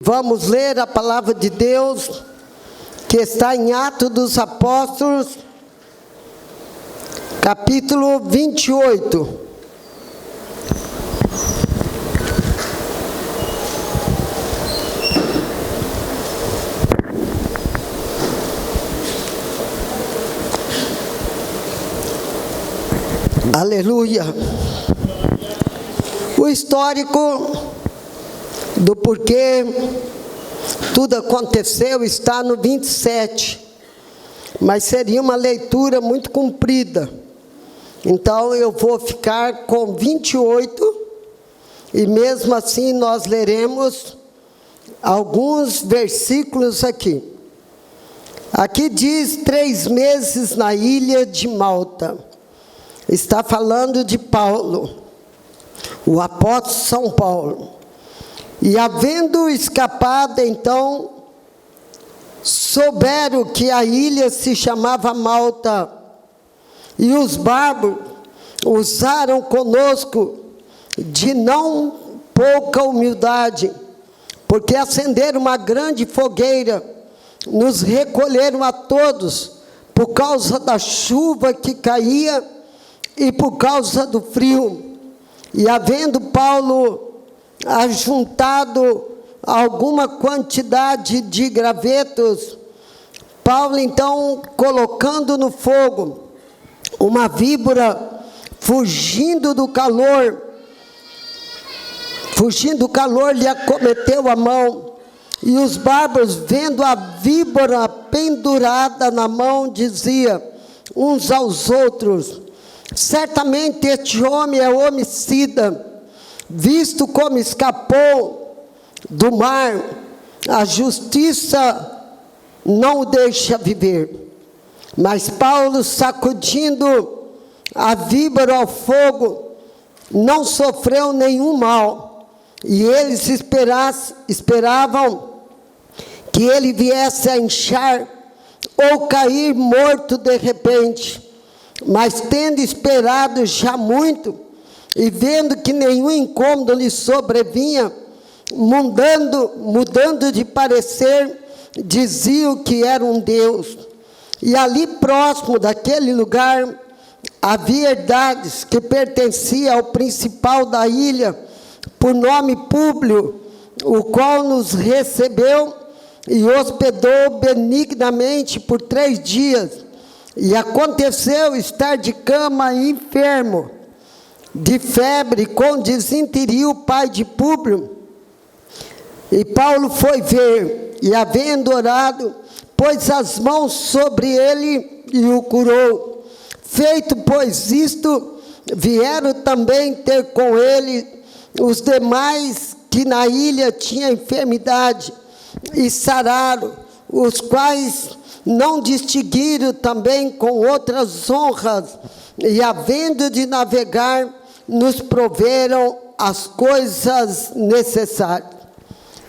Vamos ler a palavra de Deus, que está em Atos dos Apóstolos, capítulo 28. Aleluia. O histórico do porquê tudo aconteceu está no 27, mas seria uma leitura muito comprida, então eu vou ficar com 28, e mesmo assim nós leremos alguns versículos aqui. Aqui diz 3 meses na ilha de Malta. Está falando de Paulo, o apóstolo São Paulo. E havendo escapado, então, souberam que a ilha se chamava Malta, e os bárbaros usaram conosco de não pouca humildade, porque acenderam uma grande fogueira, nos recolheram a todos, por causa da chuva que caía, e por causa do frio. E havendo Paulo ajuntado alguma quantidade de gravetos, Paulo então, colocando no fogo uma víbora, fugindo do calor, lhe acometeu a mão, e os bárbaros, vendo a víbora pendurada na mão, diziam uns aos outros: certamente este homem é homicida, visto como escapou do mar, a justiça não o deixa viver. Mas Paulo, sacudindo a víbora ao fogo, não sofreu nenhum mal, e eles esperavam que ele viesse a inchar ou cair morto de repente. Mas tendo esperado já muito, e vendo que nenhum incômodo lhe sobrevinha, mudando de parecer, diziam que era um Deus. E ali próximo daquele lugar, havia herdades que pertencia ao principal da ilha, por nome Públio, o qual nos recebeu e hospedou benignamente por 3 dias. E aconteceu estar de cama enfermo, de febre, com disenteria, o pai de Públio. E Paulo foi ver, e havendo orado, pôs as mãos sobre ele e o curou. Feito, pois, isto, vieram também ter com ele os demais que na ilha tinham enfermidade, e sararam, os quais não distinguiram também com outras honras, e havendo de navegar, nos proveram as coisas necessárias.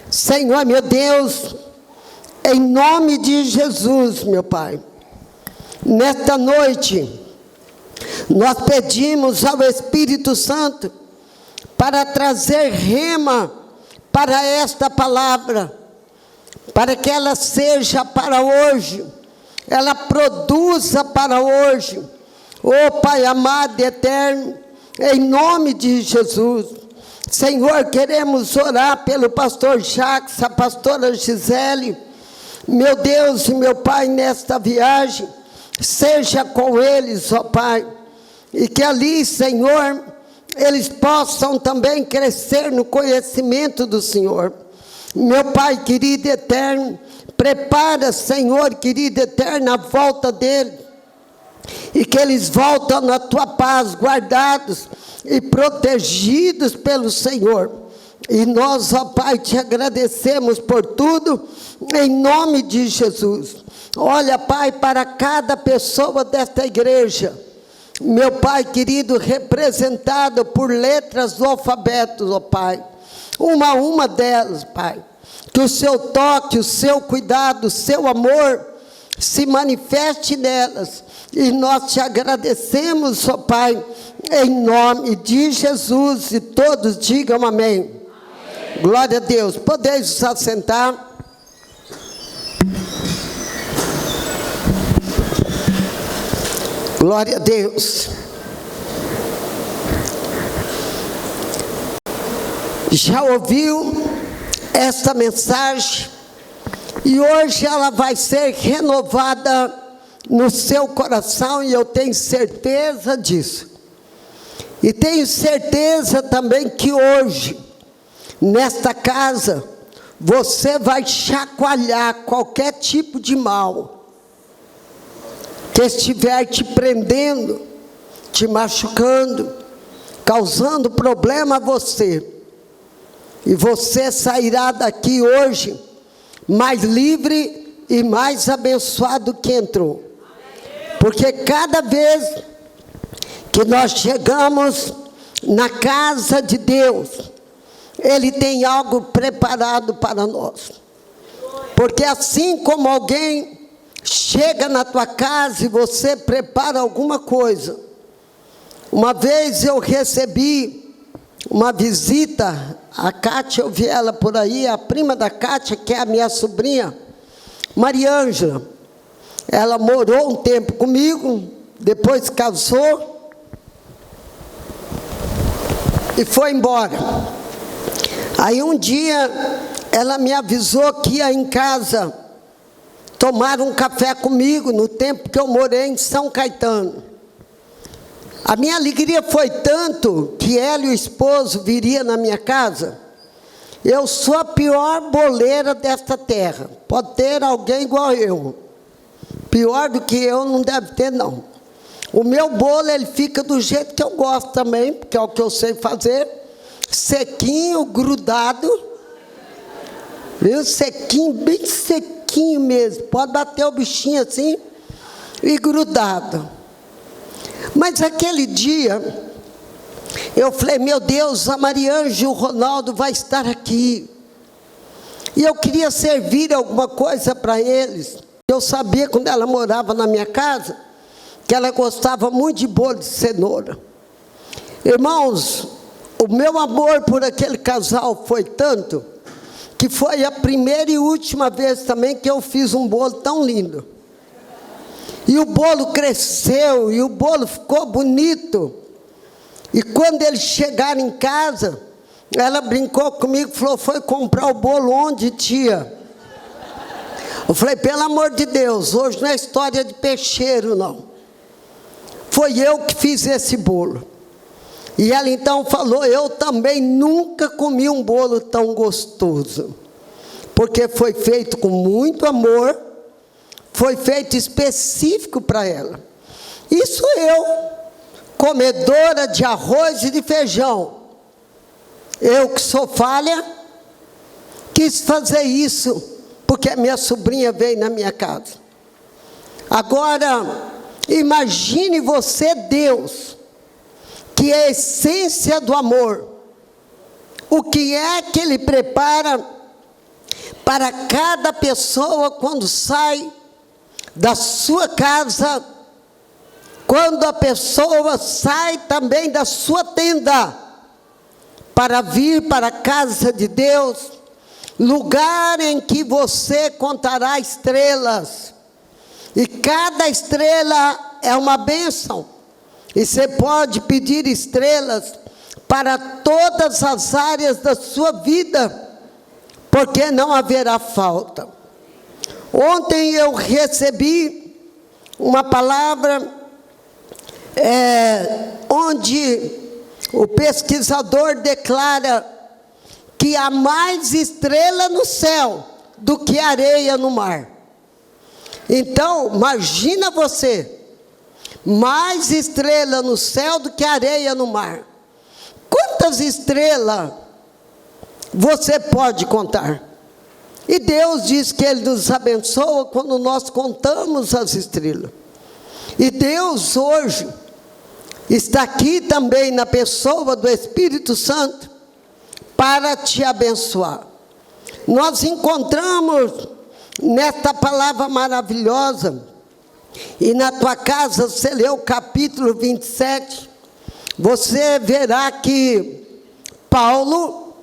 Senhor, meu Deus, em nome de Jesus, meu Pai, nesta noite, nós pedimos ao Espírito Santo para trazer rema para esta palavra, para que ela seja para hoje, ela produza para hoje. Ó Pai amado e eterno, em nome de Jesus, Senhor, queremos orar pelo pastor Jacques, a pastora Gisele, meu Deus e meu Pai, nesta viagem, seja com eles, ó Pai, e que ali, Senhor, eles possam também crescer no conhecimento do Senhor. Meu Pai querido e eterno, prepara, Senhor querido e eterno, a volta dele, e que eles voltam na Tua paz, guardados e protegidos pelo Senhor. E nós, ó Pai, te agradecemos por tudo, em nome de Jesus. Olha, Pai, para cada pessoa desta igreja, meu Pai querido, representado por letras do alfabeto, ó Pai, uma a uma delas, Pai, que o Seu toque, o Seu cuidado, o Seu amor se manifeste nelas, e nós te agradecemos, ó Pai, em nome de Jesus, e todos digam amém. Amém. Glória a Deus. Podeis se assentar. Glória a Deus. Já ouviu esta mensagem? E hoje ela vai ser renovada no seu coração, e eu tenho certeza disso. E tenho certeza também que hoje, nesta casa, você vai chacoalhar qualquer tipo de mal que estiver te prendendo, te machucando, causando problema a você. E você sairá daqui hoje mais livre e mais abençoado que entrou. Porque cada vez que nós chegamos na casa de Deus, Ele tem algo preparado para nós. Porque assim como alguém chega na tua casa e você prepara alguma coisa. Uma vez eu recebi uma visita, a Cátia, eu vi ela por aí, a prima da Cátia, que é a minha sobrinha, Mariângela. Ela morou um tempo comigo, depois casou e foi embora. Aí um dia ela me avisou que ia em casa tomar um café comigo, no tempo que eu morei em São Caetano. A minha alegria foi tanto que ela e o esposo viriam na minha casa. Eu sou a pior boleira desta terra. Pode ter alguém igual eu. Pior do que eu não deve ter, não. O meu bolo, ele fica do jeito que eu gosto também, porque é o que eu sei fazer. Sequinho, grudado. Viu? Sequinho, bem sequinho mesmo. Pode bater o bichinho assim e grudado. Mas aquele dia, eu falei, meu Deus, a Mariângela e o Ronaldo vai estar aqui. E eu queria servir alguma coisa para eles. Eu sabia, quando ela morava na minha casa, que ela gostava muito de bolo de cenoura. Irmãos, o meu amor por aquele casal foi tanto, que foi a primeira e última vez também que eu fiz um bolo tão lindo. E o bolo cresceu, e o bolo ficou bonito. E quando eles chegaram em casa, ela brincou comigo e falou, foi comprar o bolo onde, tia? Eu falei, pelo amor de Deus, hoje não é história de peixeiro, não. Foi eu que fiz esse bolo. E ela então falou, eu também nunca comi um bolo tão gostoso. Porque foi feito com muito amor, foi feito específico para ela. Isso eu, comedora de arroz e de feijão, eu que sou falha, quis fazer isso, porque a minha sobrinha veio na minha casa. Agora, imagine você, Deus, que é a essência do amor. O que é que Ele prepara para cada pessoa quando sai da sua casa, quando a pessoa sai também da sua tenda, para vir para a casa de Deus, lugar em que você contará estrelas, e cada estrela é uma bênção, e você pode pedir estrelas para todas as áreas da sua vida, porque não haverá falta. Ontem eu recebi uma palavra onde o pesquisador declara que há mais estrela no céu do que areia no mar. Então, imagina você, mais estrela no céu do que areia no mar. Quantas estrelas você pode contar? E Deus diz que Ele nos abençoa quando nós contamos as estrelas. E Deus hoje está aqui também na pessoa do Espírito Santo para te abençoar. Nós encontramos nesta palavra maravilhosa, e na tua casa você lê o capítulo 27, você verá que Paulo,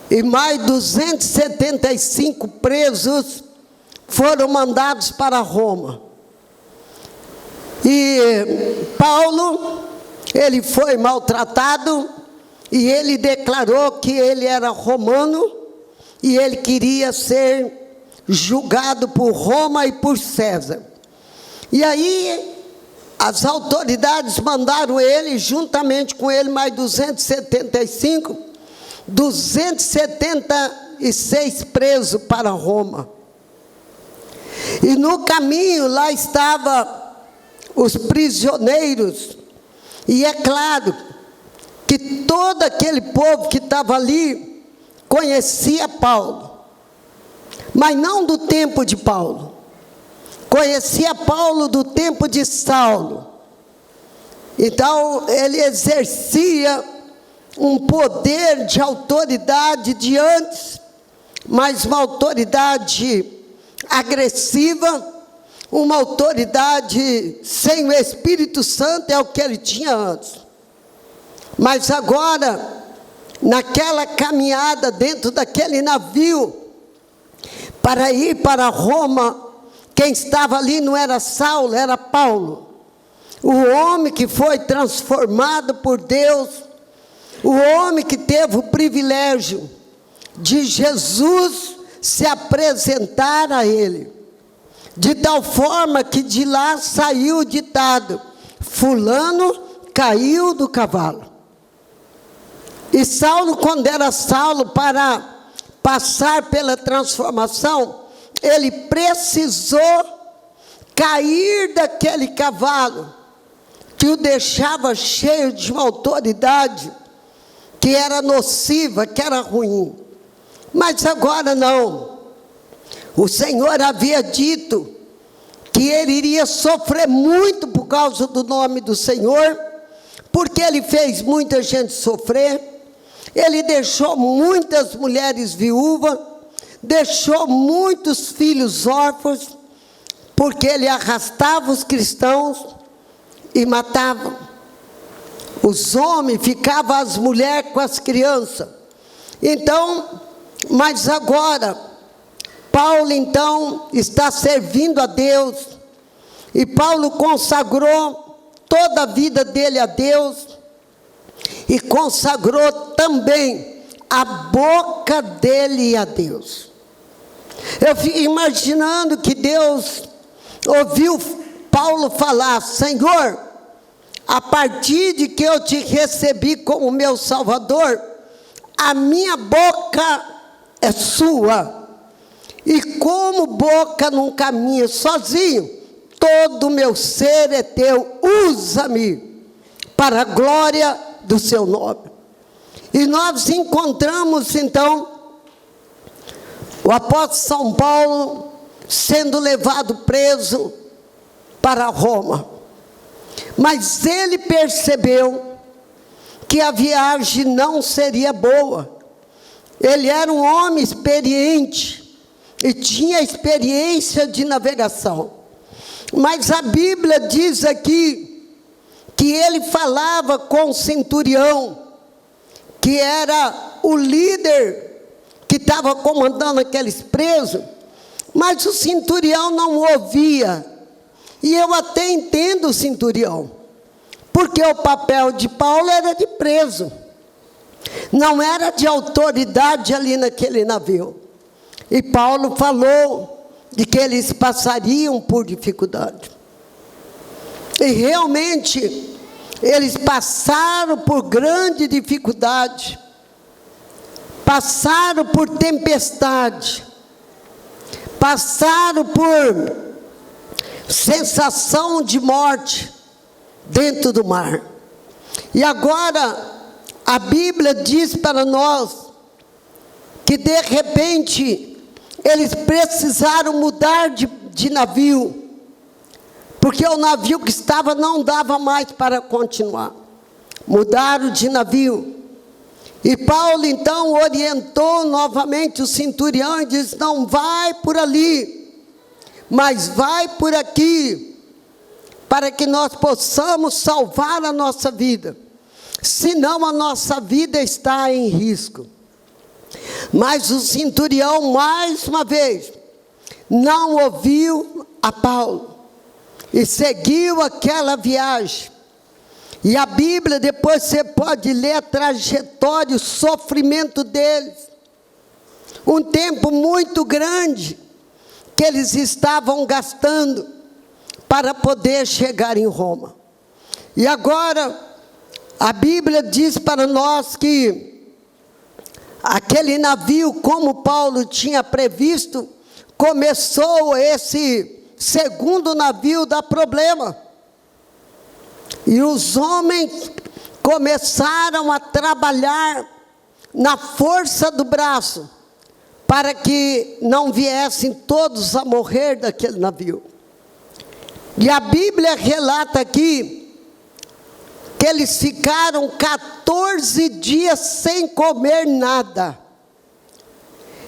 e mais 275 presos foram mandados para Roma. E Paulo, ele foi maltratado, e ele declarou que ele era romano, e ele queria ser julgado por Roma e por César. E aí, as autoridades mandaram ele, juntamente com ele, mais 276 presos para Roma. E no caminho, lá estavam os prisioneiros, e é claro que todo aquele povo que estava ali conhecia Paulo, mas não do tempo de Paulo, conhecia Paulo do tempo de Saulo. Então ele exercia um poder de autoridade de antes, mas uma autoridade agressiva, uma autoridade sem o Espírito Santo, é o que ele tinha antes. Mas agora, naquela caminhada dentro daquele navio, para ir para Roma, quem estava ali não era Saulo, era Paulo. O homem que foi transformado por Deus, o homem que teve o privilégio de Jesus se apresentar a ele. De tal forma que de lá saiu o ditado: fulano caiu do cavalo. E Saulo, quando era Saulo, para passar pela transformação, ele precisou cair daquele cavalo, que o deixava cheio de uma autoridade que era nociva, que era ruim. Mas agora não. O Senhor havia dito que ele iria sofrer muito por causa do nome do Senhor, porque ele fez muita gente sofrer, ele deixou muitas mulheres viúvas, deixou muitos filhos órfãos, porque ele arrastava os cristãos e matava. Os homens, ficavam as mulheres com as crianças. Então, mas agora Paulo, então, está servindo a Deus, e Paulo consagrou toda a vida dele a Deus, e consagrou também a boca dele a Deus. Eu fico imaginando que Deus ouviu Paulo falar: Senhor, a partir de que eu te recebi como meu Salvador, a minha boca é sua. E como boca não caminha sozinho, todo o meu ser é teu, usa-me para a glória do seu nome. E nós encontramos então o apóstolo São Paulo sendo levado preso para Roma. Mas ele percebeu que a viagem não seria boa. Ele era um homem experiente e tinha experiência de navegação. Mas a Bíblia diz aqui que ele falava com o centurião, que era o líder que estava comandando aqueles presos, mas o centurião não ouvia. E eu até entendo o centurião, porque o papel de Paulo era de preso, não era de autoridade ali naquele navio. E Paulo falou de que eles passariam por dificuldade. E realmente, eles passaram por grande dificuldade, passaram por tempestade, passaram por sensação de morte dentro do mar. E agora, a Bíblia diz para nós que de repente eles precisaram mudar de navio, porque o navio que estava não dava mais para continuar. Mudaram de navio. E Paulo então orientou novamente o centurião e disse: não vai por ali, mas vai por aqui, para que nós possamos salvar a nossa vida, senão a nossa vida está em risco. Mas o centurião, mais uma vez, não ouviu a Paulo e seguiu aquela viagem. E a Bíblia, depois você pode ler a trajetória, o sofrimento deles. Um tempo muito grande que eles estavam gastando para poder chegar em Roma. E agora, a Bíblia diz para nós que aquele navio, como Paulo tinha previsto, começou esse segundo navio dar problema. E os homens começaram a trabalhar na força do braço, para que não viessem todos a morrer daquele navio. E a Bíblia relata aqui que eles ficaram 14 dias sem comer nada.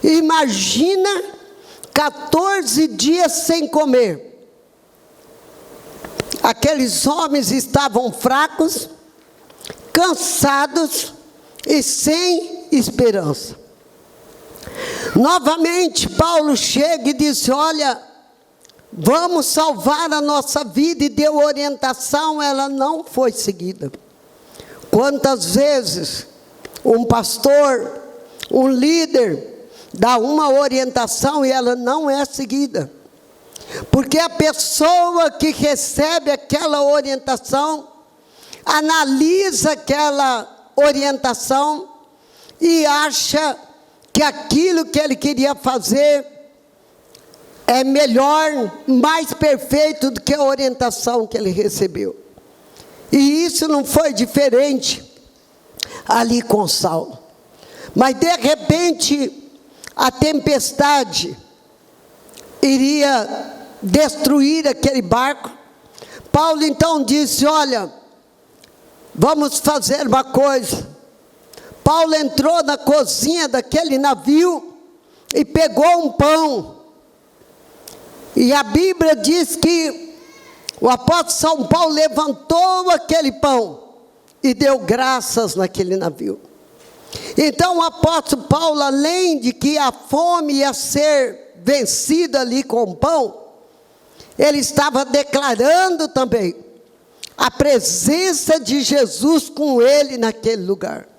Imagina 14 dias sem comer. Aqueles homens estavam fracos, cansados e sem esperança. Novamente Paulo chega e diz: olha, vamos salvar a nossa vida, e deu orientação, ela não foi seguida. Quantas vezes um pastor, um líder, dá uma orientação e ela não é seguida? Porque a pessoa que recebe aquela orientação, analisa aquela orientação e acha que aquilo que ele queria fazer é melhor, mais perfeito do que a orientação que ele recebeu. E isso não foi diferente ali com Saulo. Mas de repente, a tempestade iria destruir aquele barco. Paulo então disse: olha, vamos fazer uma coisa. Paulo entrou na cozinha daquele navio e pegou um pão. E a Bíblia diz que o apóstolo São Paulo levantou aquele pão e deu graças naquele navio. Então o apóstolo Paulo, além de que a fome ia ser vencida ali com o pão, ele estava declarando também a presença de Jesus com ele naquele lugar.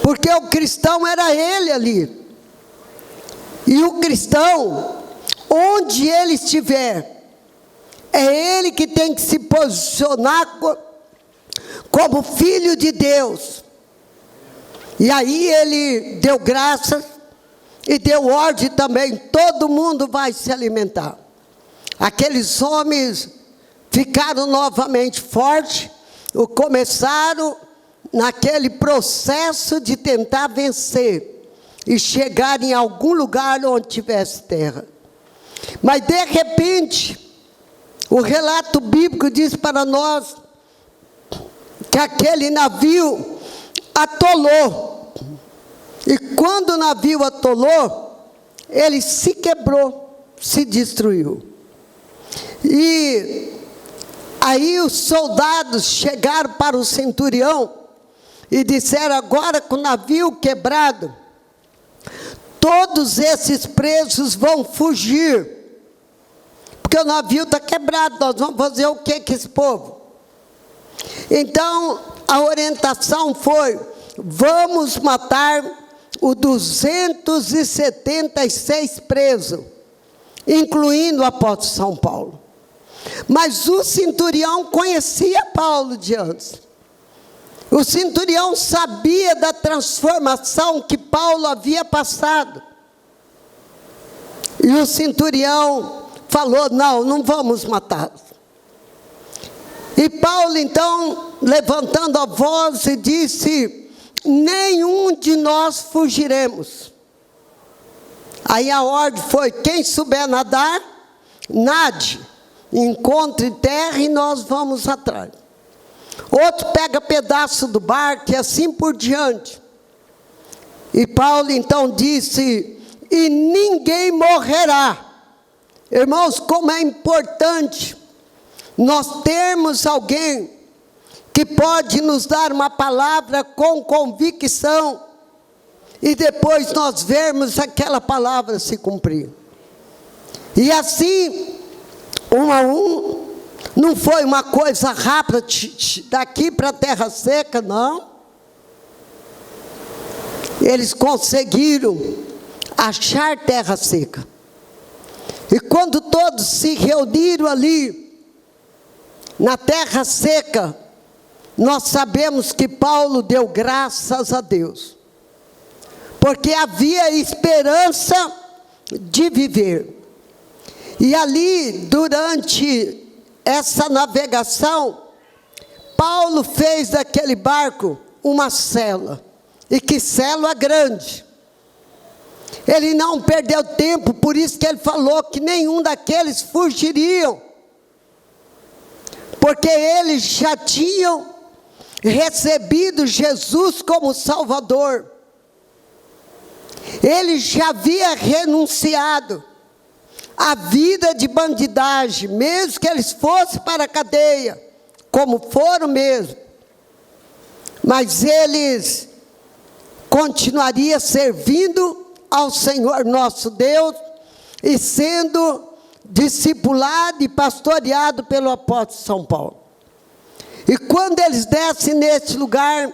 Porque o cristão era ele ali. E o cristão, onde ele estiver, é ele que tem que se posicionar como filho de Deus. E aí ele deu graças e deu ordem também: todo mundo vai se alimentar. Aqueles homens ficaram novamente fortes, começaram naquele processo de tentar vencer e chegar em algum lugar onde tivesse terra. Mas de repente, o relato bíblico diz para nós que aquele navio atolou. E quando o navio atolou, ele se quebrou, se destruiu. E aí os soldados chegaram para o centurião e disseram: agora com o navio quebrado, todos esses presos vão fugir, porque o navio está quebrado, nós vamos fazer o que com esse povo? Então a orientação foi: vamos matar os 276 presos, incluindo o apóstolo São Paulo. Mas o centurião conhecia Paulo de antes. O centurião sabia da transformação que Paulo havia passado. E o centurião falou: não vamos matá-los. E Paulo então, levantando a voz, e disse: nenhum de nós fugiremos. Aí a ordem foi: quem souber nadar, nade, encontre terra e nós vamos atrás. Outro pega pedaço do barco e assim por diante. E Paulo então disse: e ninguém morrerá. Irmãos, como é importante nós termos alguém que pode nos dar uma palavra com convicção e depois nós vermos aquela palavra se cumprir. E assim, um a um, não foi uma coisa rápida, daqui para a terra seca, não. Eles conseguiram achar terra seca. E quando todos se reuniram ali, na terra seca, nós sabemos que Paulo deu graças a Deus, porque havia esperança de viver. E ali, durante essa navegação, Paulo fez daquele barco uma cela, e que cela grande. Ele não perdeu tempo, por isso que ele falou que nenhum daqueles fugiriam, porque eles já tinham recebido Jesus como Salvador. Ele já havia renunciado à vida de bandidagem, mesmo que eles fossem para a cadeia, como foram mesmo. Mas eles continuariam servindo ao Senhor nosso Deus e sendo discipulado e pastoreado pelo apóstolo São Paulo. E quando eles descem nesse lugar,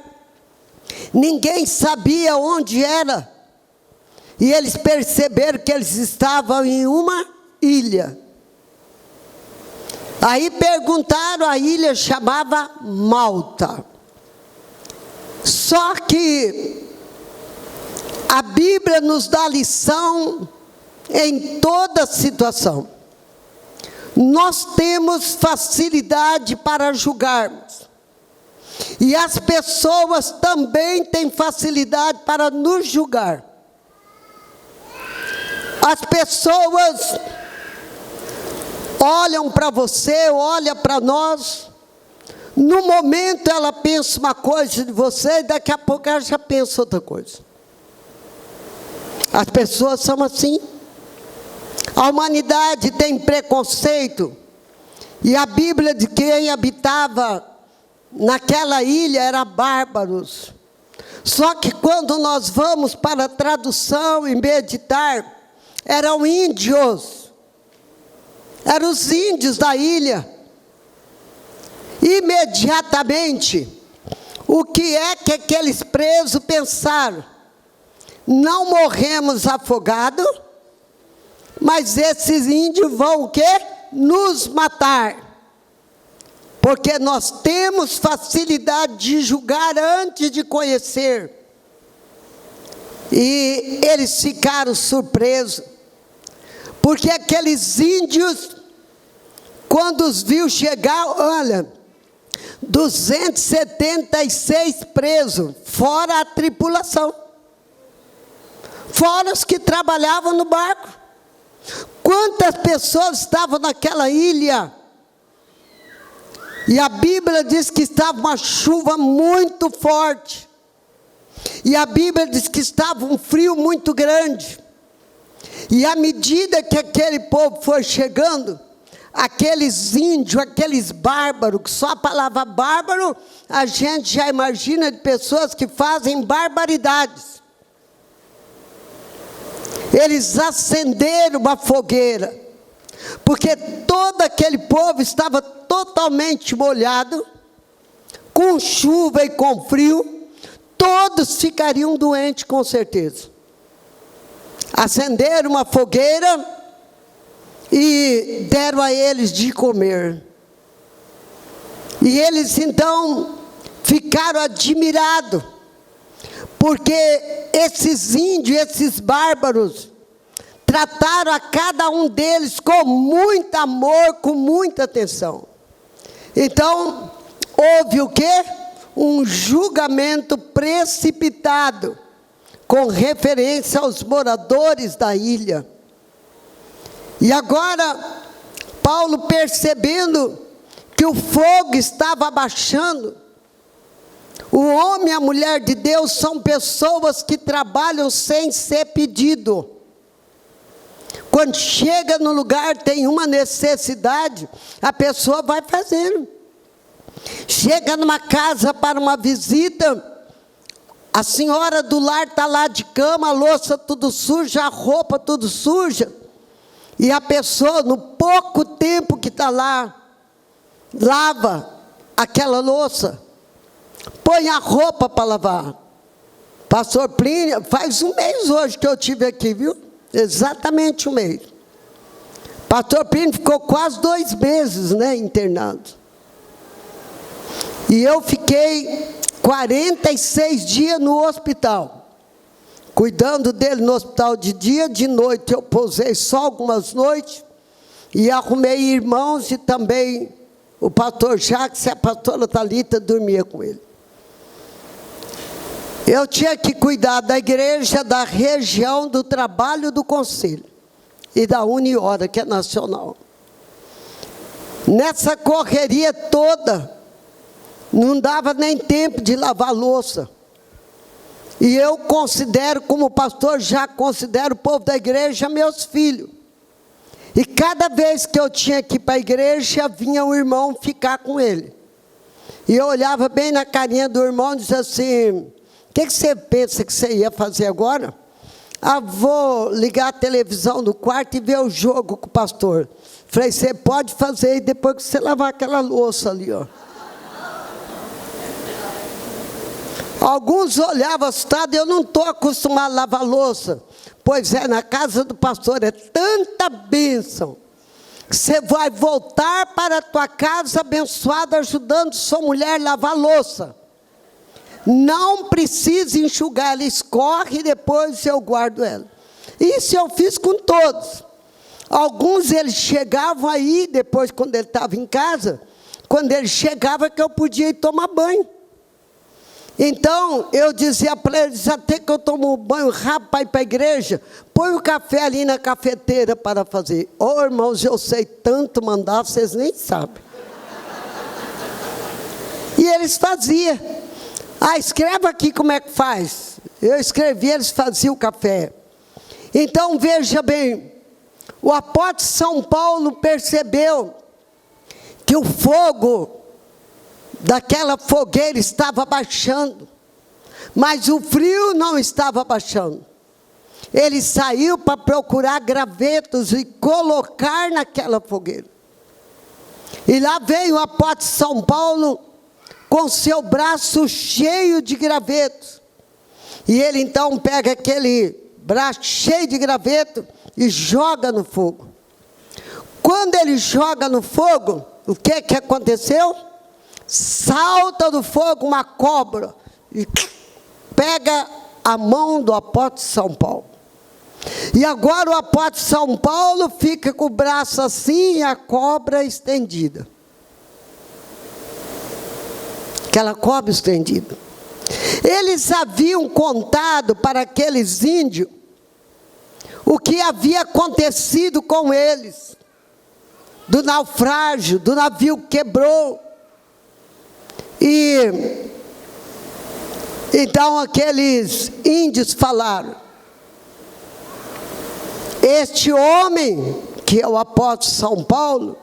ninguém sabia onde era. E eles perceberam que eles estavam em uma ilha. Aí perguntaram, a ilha chamava Malta. Só que a Bíblia nos dá lição em toda situação. Nós temos facilidade para julgarmos. E as pessoas também têm facilidade para nos julgar. As pessoas olham para você, olham para nós. No momento ela pensa uma coisa de você e daqui a pouco ela já pensa outra coisa. As pessoas são assim. A humanidade tem preconceito. E a Bíblia de quem habitava naquela ilha era bárbaros. Só que quando nós vamos para a tradução e meditar, eram índios. Eram os índios da ilha. Imediatamente, o que é que aqueles presos pensaram? Não morremos afogados, mas esses índios vão o quê? Nos matar. Porque nós temos facilidade de julgar antes de conhecer. E eles ficaram surpresos, porque aqueles índios, quando os viu chegar, olha, 276 presos, fora a tripulação, fora os que trabalhavam no barco. Quantas pessoas estavam naquela ilha? E a Bíblia diz que estava uma chuva muito forte. E a Bíblia diz que estava um frio muito grande. E à medida que aquele povo foi chegando, aqueles índios, aqueles bárbaros, que só a palavra bárbaro, a gente já imagina de pessoas que fazem barbaridades. Eles acenderam uma fogueira, porque todo aquele povo estava totalmente molhado, com chuva e com frio, todos ficariam doentes com certeza. Acenderam uma fogueira e deram a eles de comer. E eles então ficaram admirados, porque esses índios, esses bárbaros, trataram a cada um deles com muito amor, com muita atenção. Então, houve o quê? Um julgamento precipitado, com referência aos moradores da ilha. E agora, Paulo, percebendo que o fogo estava abaixando, o homem e a mulher de Deus são pessoas que trabalham sem ser pedido. Quando chega no lugar, tem uma necessidade, a pessoa vai fazendo. Chega numa casa para uma visita, A senhora do lar está lá de cama, a louça tudo suja, a roupa tudo suja. E a pessoa, no pouco tempo que está lá, lava aquela louça, põe a roupa para lavar. Pastor Plínio, faz um mês hoje que eu estive aqui, viu? Exatamente um mês. Pastor Plínio ficou quase 2 meses, né, internado. E eu fiquei 46 dias no hospital, cuidando dele no hospital de dia, de noite. Eu pousei só algumas noites, e arrumei irmãos, e também o pastor Jacques e a pastora Thalita dormia com ele. Eu tinha que cuidar da igreja, da região, do trabalho do conselho, e da Uniora, que é nacional. Nessa correria toda, não dava nem tempo de lavar louça. E eu considero, como pastor, já considero o povo da igreja meus filhos. E cada vez que eu tinha que ir para a igreja, vinha um irmão ficar com ele. E eu olhava bem na carinha do irmão e dizia assim: o que você pensa que você ia fazer agora? Ah, vou ligar a televisão do quarto e ver o jogo com o pastor. Falei, você pode fazer e depois que você lavar aquela louça ali, ó. Alguns olhavam assustados, eu não estou acostumado a lavar louça. Pois é, na casa do pastor é tanta bênção, que você vai voltar para a tua casa abençoada, ajudando sua mulher a lavar louça. Não precisa enxugar, ela escorre e depois eu guardo ela. Isso eu fiz com todos. Alguns eles chegavam aí, depois quando ele estava em casa, quando ele chegava que eu podia ir tomar banho. Então, eu dizia para eles, até que eu tomo banho rápido para ir para a igreja, põe o café ali na cafeteira para fazer. Oh, irmãos, eu sei tanto mandar, vocês nem sabem. E eles faziam. Ah, escreve aqui como é que faz. Eu escrevi, eles faziam o café. Então, veja bem, o apóstolo São Paulo percebeu que o fogo daquela fogueira estava baixando, mas o frio não estava baixando. Ele saiu para procurar gravetos e colocar naquela fogueira. E lá veio o apóstolo São Paulo com seu braço cheio de gravetos. E ele então pega aquele braço cheio de graveto e joga no fogo. Quando ele joga no fogo, o que aconteceu? Salta do fogo uma cobra e pega a mão do apóstolo São Paulo. E agora o apóstolo São Paulo fica com o braço assim e a cobra estendida. Aquela cobra estendida. Eles haviam contado para aqueles índios o que havia acontecido com eles, do naufrágio, do navio que quebrou. E então aqueles índios falaram: este homem, que é o apóstolo São Paulo,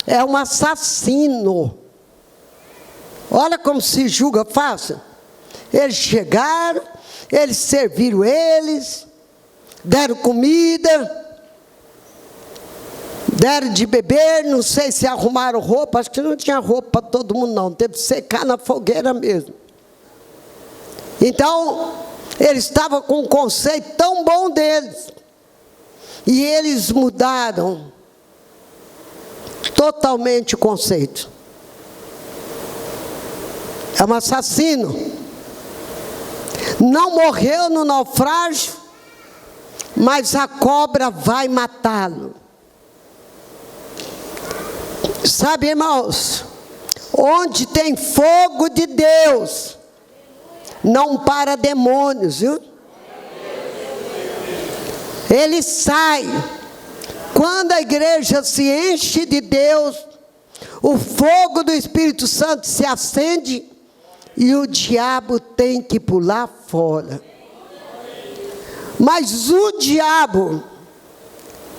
é um assassino. Olha como se julga fácil. Eles chegaram, eles serviram eles, deram comida, deram de beber, não sei se arrumaram roupa, acho que não tinha roupa para todo mundo não, teve que secar na fogueira mesmo. Então, eles estavam com um conceito tão bom deles, e eles mudaram totalmente o conceito. É um assassino. Não morreu no naufrágio, mas a cobra vai matá-lo. Sabe, irmãos, onde tem fogo de Deus, não para demônios, viu? Ele sai. Quando a igreja se enche de Deus, o fogo do Espírito Santo se acende e o diabo tem que pular fora. Mas o diabo,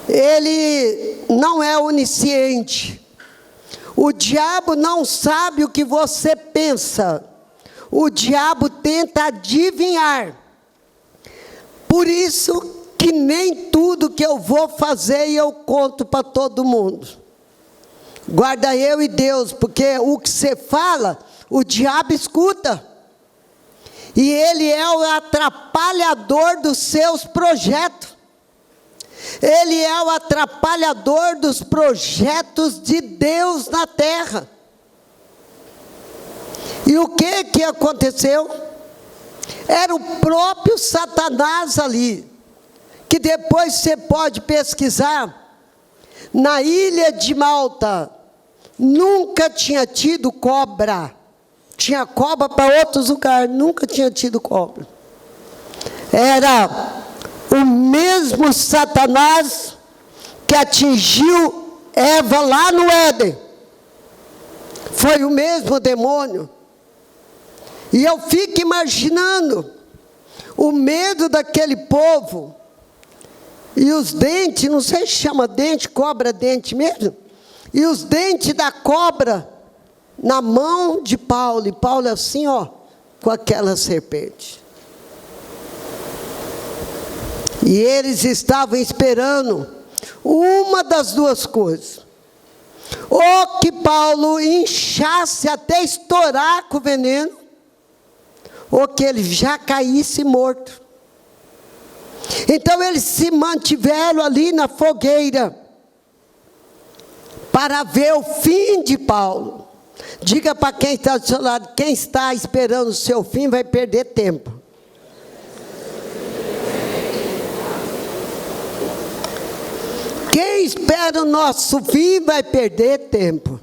ele não é onisciente. O diabo não sabe o que você pensa. o diabo tenta adivinhar. Por isso que nem tudo que eu vou fazer eu conto para todo mundo. Guarda eu e Deus, porque o que você fala, o diabo escuta. E ele é o atrapalhador dos seus projetos. Ele é o atrapalhador dos projetos de Deus na terra. E o que aconteceu? Era o próprio Satanás ali, que depois você pode pesquisar. Na ilha de Malta, nunca tinha tido cobra. Tinha cobra para outros lugares, nunca tinha tido cobra. Era o mesmo Satanás que atingiu Eva lá no Éden. Foi o mesmo demônio. E eu fico imaginando o medo daquele povo. E os dentes, não sei se chama dente, cobra dente mesmo. E os dentes da cobra na mão de Paulo. E Paulo assim, ó, com aquela serpente. E eles estavam esperando uma das duas coisas. Ou que Paulo inchasse até estourar com o veneno, ou que ele já caísse morto. Então eles se mantiveram ali na fogueira, para ver o fim de Paulo. Diga para quem está do seu lado, quem está esperando o seu fim vai perder tempo. Quem espera o nosso fim vai perder tempo.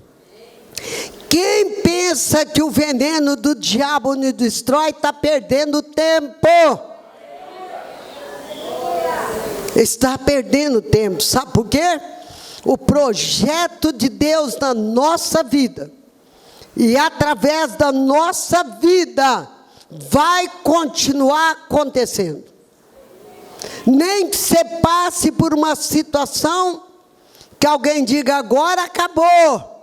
Quem pensa que o veneno do diabo nos destrói, está perdendo tempo. Está perdendo tempo. Sabe por quê? O projeto de Deus na nossa vida, e através da nossa vida, vai continuar acontecendo. Nem que você passe por uma situação que alguém diga, agora acabou.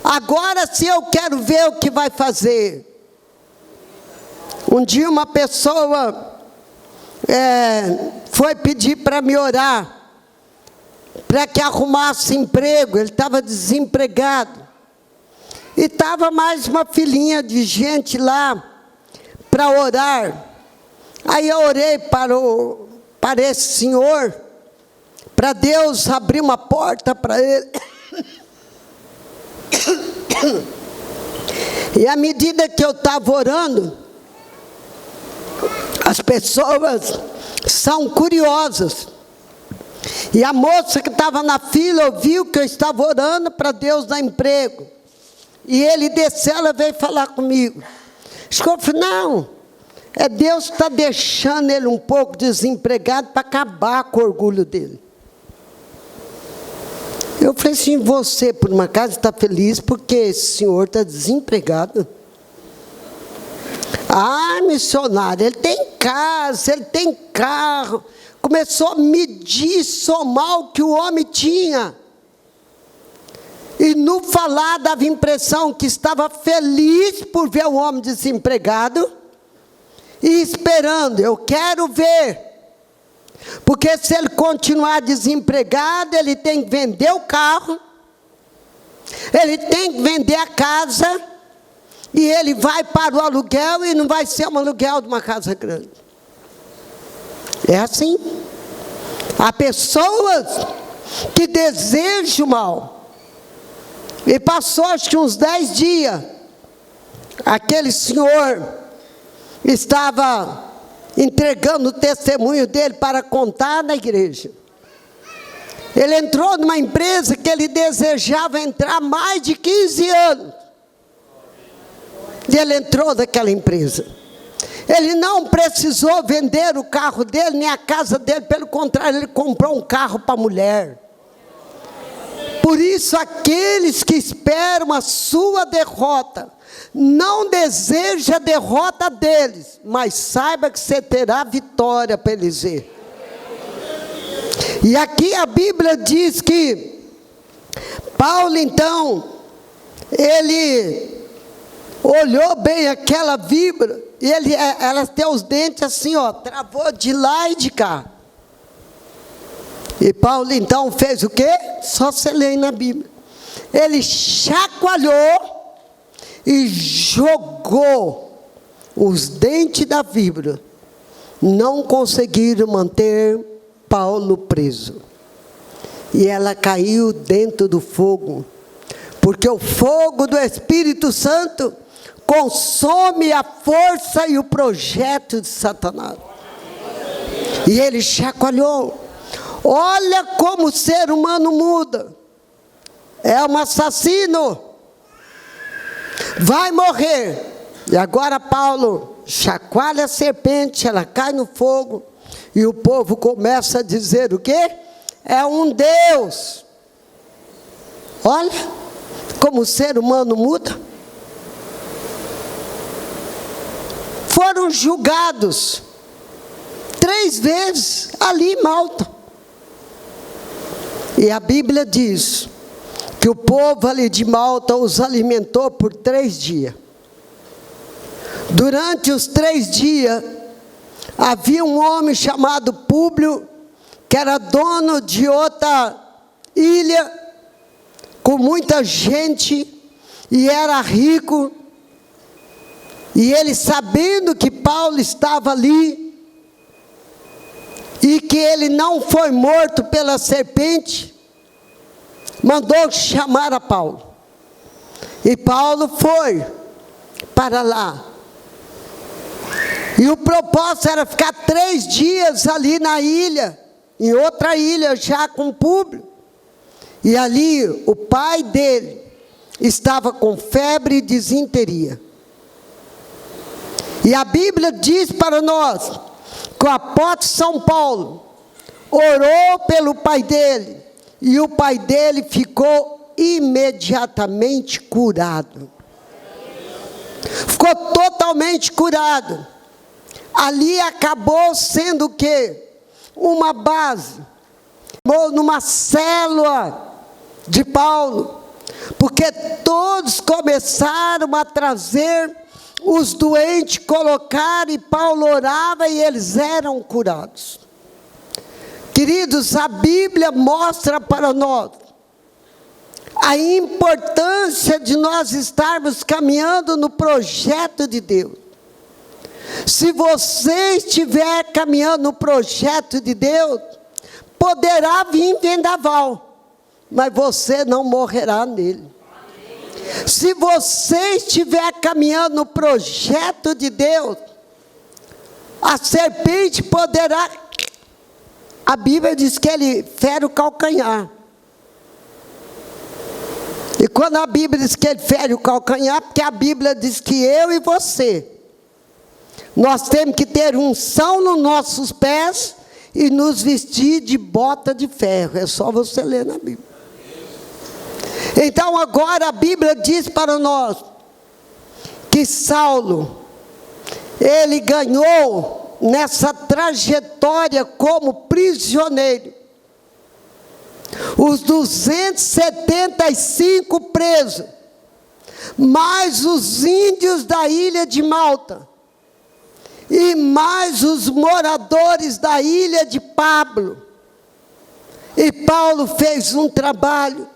Agora sim eu quero ver o que vai fazer. Um dia uma pessoa foi pedir para me orar, para que arrumasse emprego. Ele estava desempregado. E estava mais uma filinha de gente lá para orar. Aí eu orei para esse senhor, para Deus abrir uma porta para ele. E à medida que eu estava orando, as pessoas são curiosas. E a moça que estava na fila ouviu que eu estava orando para Deus dar emprego. E ele desceu, ela veio falar comigo. Eu falei, não, é Deus que está deixando ele um pouco desempregado para acabar com o orgulho dele. Eu falei assim, você por uma casa está feliz porque esse senhor está desempregado? Ah, missionário, ele tem casa, ele tem carro. Começou a medir, somar o que o homem tinha. E no falar dava a impressão que estava feliz por ver o homem desempregado e esperando, eu quero ver. Porque se ele continuar desempregado, ele tem que vender o carro, ele tem que vender a casa, e ele vai para o aluguel, e não vai ser um aluguel de uma casa grande. É assim. Há pessoas que desejam o mal. E passou acho que uns 10 dias, aquele senhor estava entregando o testemunho dele para contar na igreja. Ele entrou numa empresa que ele desejava entrar há mais de 15 anos. E ele entrou naquela empresa. Ele não precisou vender o carro dele, nem a casa dele, pelo contrário, ele comprou um carro para a mulher. Por isso, aqueles que esperam a sua derrota, não deseja a derrota deles, mas saiba que você terá vitória para eles ver. E aqui a Bíblia diz que Paulo, então, ele olhou bem aquela víbora, e ela tem os dentes assim, ó, travou de lá e de cá. E Paulo então fez o quê? Só você lê na Bíblia. Ele chacoalhou e jogou os dentes da víbora. Não conseguiram manter Paulo preso. E ela caiu dentro do fogo. Porque o fogo do Espírito Santo consome a força e o projeto de Satanás. E ele chacoalhou. Olha como o ser humano muda. É um assassino. Vai morrer. E agora Paulo chacoalha a serpente, ela cai no fogo. E o povo começa a dizer o quê? É um Deus. Olha como o ser humano muda. Foram julgados 3 vezes ali em Malta. E a Bíblia diz que o povo ali de Malta os alimentou por 3 dias. Durante os 3 dias, havia um homem chamado Públio, que era dono de outra ilha, com muita gente, e era rico. E ele, sabendo que Paulo estava ali, e que ele não foi morto pela serpente, mandou chamar a Paulo. E Paulo foi para lá. E o propósito era ficar 3 dias ali na ilha, em outra ilha já com Públio. E ali o pai dele estava com febre e disenteria. E a Bíblia diz para nós que o apóstolo São Paulo orou pelo pai dele, e o pai dele ficou imediatamente curado. Ficou totalmente curado. Ali acabou sendo o quê? Uma base, numa célula de Paulo, porque todos começaram a trazer os doentes, colocaram, e Paulo orava e eles eram curados. Queridos, a Bíblia mostra para nós a importância de nós estarmos caminhando no projeto de Deus. Se você estiver caminhando no projeto de Deus, poderá vir vendaval, mas você não morrerá nele. Se você estiver caminhando no projeto de Deus, a serpente poderá, a Bíblia diz que ele fere o calcanhar. E quando a Bíblia diz que ele fere o calcanhar, porque a Bíblia diz que eu e você, nós temos que ter unção nos nossos pés e nos vestir de bota de ferro. É só você ler na Bíblia. Então agora a Bíblia diz para nós que Saulo, ele ganhou nessa trajetória como prisioneiro os 275 presos, mais os índios da ilha de Malta, e mais os moradores da ilha de Pablo. E Paulo fez um trabalho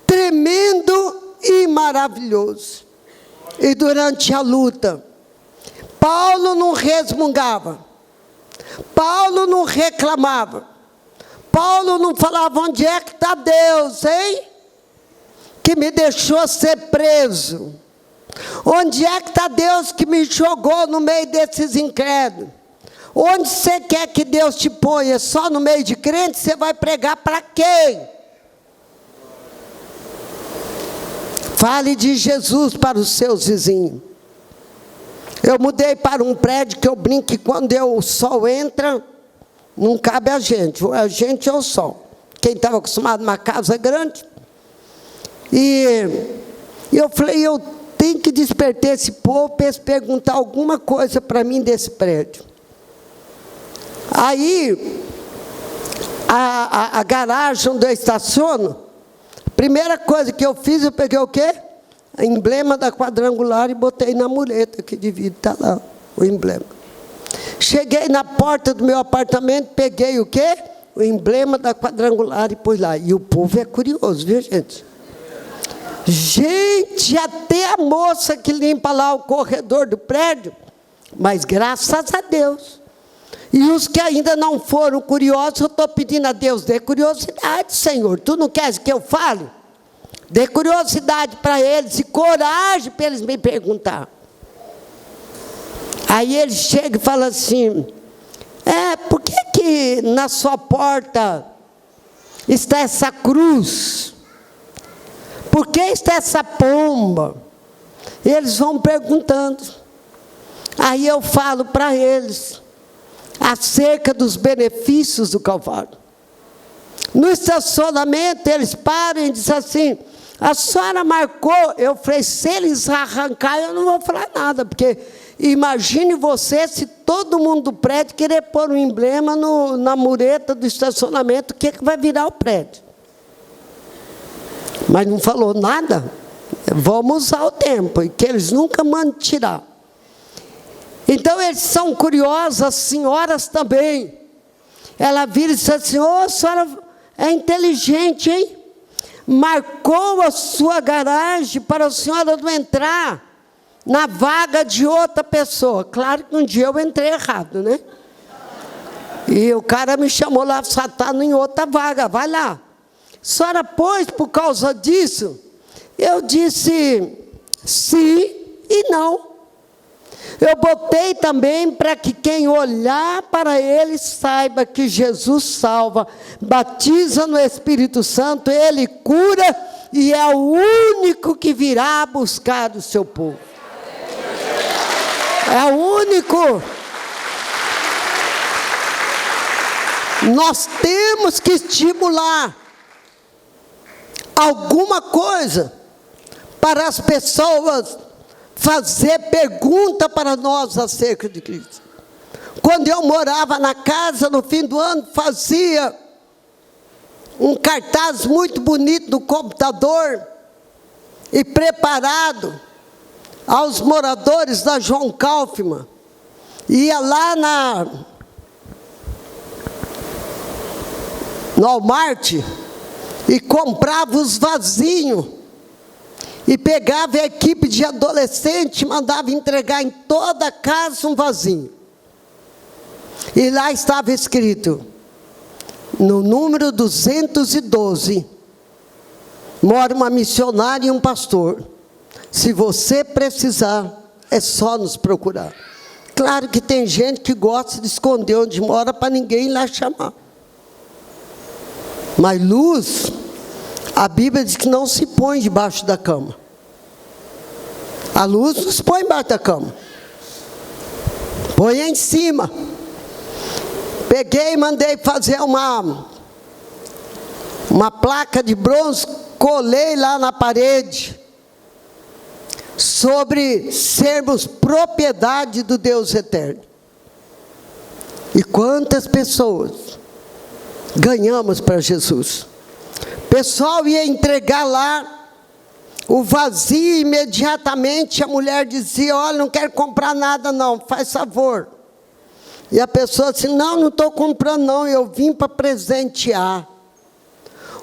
tremendo e maravilhoso. E durante a luta, Paulo não resmungava, Paulo não reclamava, Paulo não falava: onde é que está Deus, hein? Que me deixou ser preso. Onde é que está Deus que me jogou no meio desses incrédulos? Onde você quer que Deus te ponha? Só no meio de crente? Você vai pregar para quem? Fale de Jesus para os seus vizinhos. Eu mudei para um prédio que eu brinco que quando o sol entra, não cabe a gente ou o sol. Quem estava acostumado a uma casa grande. E eu falei, eu tenho que despertar esse povo para eles perguntar alguma coisa para mim desse prédio. Aí, a garagem onde eu estaciono, a primeira coisa que eu fiz, eu peguei o quê? emblema da quadrangular e botei na mureta, que devia estar lá, o emblema. Cheguei na porta do meu apartamento, peguei o quê? O emblema da quadrangular e pus lá. E o povo é curioso, viu, gente? Gente, até a moça que limpa lá o corredor do prédio, mas graças a Deus. E os que ainda não foram curiosos, eu estou pedindo a Deus, dê curiosidade, Senhor. Tu não queres que eu fale? Dê curiosidade para eles e coragem para eles me perguntar. Aí ele chega e fala assim, por que na sua porta está essa cruz? Por que está essa pomba? E eles vão perguntando. Aí eu falo para eles acerca dos benefícios do Calvário. No estacionamento, eles param e dizem assim, a senhora marcou? Eu falei, se eles arrancar, eu não vou falar nada, porque imagine você, se todo mundo do prédio querer pôr um emblema na mureta do estacionamento, o que vai virar o prédio? Mas não falou nada. Vamos usar o tempo, e que eles nunca mandam tirar. Então, eles são curiosos, as senhoras também. Ela vira e diz assim, a senhora é inteligente, hein? Marcou a sua garagem para a senhora não entrar na vaga de outra pessoa. Claro que um dia eu entrei errado, né? E o cara me chamou lá, só está em outra vaga, vai lá. A senhora pôs por causa disso? Eu disse sim e não. Eu botei também para que quem olhar para ele saiba que Jesus salva, batiza no Espírito Santo, ele cura e é o único que virá buscar o seu povo. É o único. Nós temos que estimular alguma coisa para as pessoas fazer pergunta para nós acerca de Cristo. Quando eu morava na casa, no fim do ano, fazia um cartaz muito bonito no computador e preparado aos moradores da João Kaufmann. Ia lá no Walmart e comprava os vasinhos e pegava a equipe de adolescente e mandava entregar em toda a casa um vasinho. E lá estava escrito, no número 212, mora uma missionária e um pastor. Se você precisar, é só nos procurar. Claro que tem gente que gosta de esconder onde mora para ninguém ir lá chamar. Mas luz, a Bíblia diz que não se põe debaixo da cama. A luz não se põe embaixo da cama. Põe em cima. Peguei e mandei fazer uma placa de bronze, colei lá na parede, sobre sermos propriedade do Deus eterno. E quantas pessoas ganhamos para Jesus. O pessoal ia entregar lá o vazio, imediatamente a mulher dizia, olha, não quero comprar nada não, faz favor. E a pessoa disse, não estou comprando não, eu vim para presentear.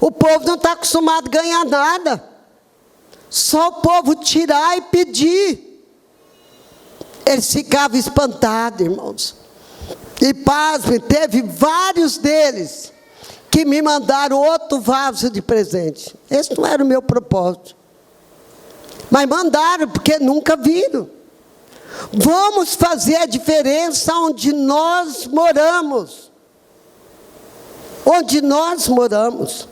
O povo não está acostumado a ganhar nada. Só o povo tirar e pedir. Eles ficavam espantados, irmãos. E pasme, teve vários deles que me mandaram outro vaso de presente. Esse não era o meu propósito. Mas mandaram, porque nunca viram. Vamos fazer a diferença onde nós moramos. Onde nós moramos.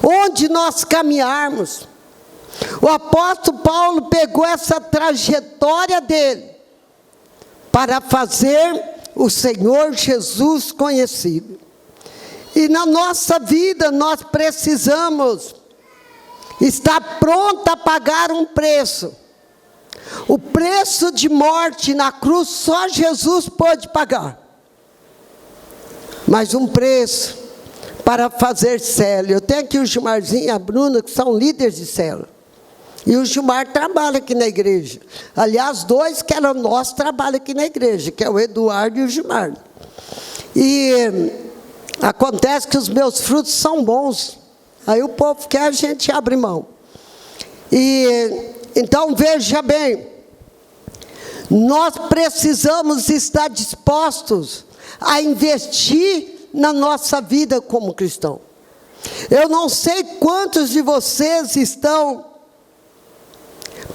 Onde nós caminharmos. O apóstolo Paulo pegou essa trajetória dele para fazer o Senhor Jesus conhecido. E na nossa vida nós precisamos estar pronto a pagar um preço. O preço de morte na cruz só Jesus pode pagar. Mas um preço para fazer célula. Eu tenho aqui o Gilmarzinho e a Bruna, que são líderes de célula. E o Gilmar trabalha aqui na igreja. Aliás, dois que eram nós trabalham aqui na igreja, que é o Eduardo e o Gilmar. E acontece que os meus frutos são bons. Aí o povo quer, a gente abre mão. E então veja bem, nós precisamos estar dispostos a investir na nossa vida como cristão. Eu não sei quantos de vocês estão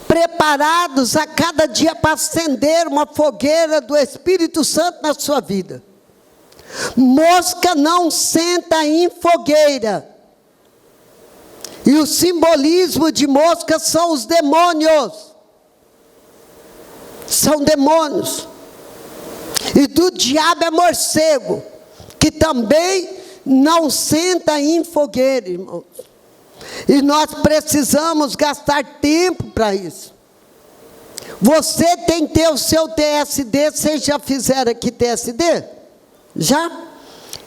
preparados a cada dia para acender uma fogueira do Espírito Santo na sua vida. Mosca não senta em fogueira. E o simbolismo de mosca são os demônios. São demônios. E do diabo é morcego, que também não senta em fogueira, irmãos. E nós precisamos gastar tempo para isso. Você tem que ter o seu TSD. Vocês já fizeram aqui TSD? Já?